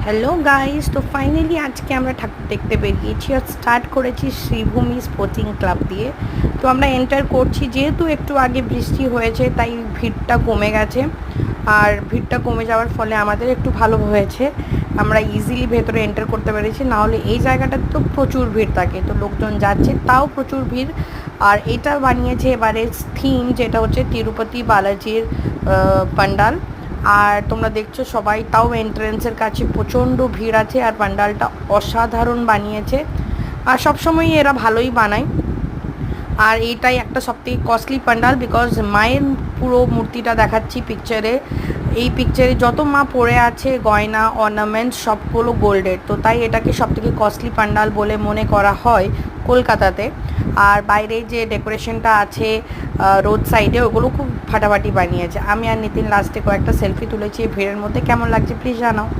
Hello guys, তো finally আজকে আমরা ঠাকুর দেখতে বেরিয়েছি আর স্টার্ট করেছি শ্রীভূমি স্পোর্টিং ক্লাব দিয়ে। তো আমরা এন্টার করছি, যেহেতু একটু আগে বৃষ্টি হয়েছে তাই ভিড়টা কমে গেছে। আর ভিড়টা কমে যাওয়ার ফলে আমাদের একটু ভালো হয়েছে, আমরা ইজিলি ভেতরে এন্টার করতে পেরেছি। নাহলে এই জায়গাটা তো প্রচুর ভিড় থাকে, তো লোকজন যাচ্ছে তাও প্রচুর ভিড়। আর এটা বানিয়েছে এবারে থিম, যেটা হচ্ছে তিরুপতি বালাজির পান্ডাল। আর তোমরা দেখছো সবাই, তাও এন্ট্রেন্সের কাছে প্রচণ্ড ভিড় আছে। আর পান্ডালটা অসাধারণ বানিয়েছে, আর সবসময়ই এরা ভালোই বানায়। আর এইটাই একটা সবথেকে কস্টলি পান্ডাল, বিকজ মায়ের পুরো মূর্তিটা দেখাচ্ছি পিকচারে। এই পিকচারে যত মা পড়ে আছে গয়না অর্নামেন্টস সবগুলো গোল্ডের, তো তাই এটাকে সবথেকে কস্টলি পান্ডাল বলে মনে করা হয় কলকাতাতে। আর বাইরে যে ডেকোরেশনটা আছে রোড সাইডে, ওগুলো খুব ফাটাফাটি বানিয়েছে। আমি আর নিতিন লাস্টে কয়েকটা সেলফি তুলেছি ভিড়ের মধ্যে। কেমন লাগছে প্লিজ জানাও।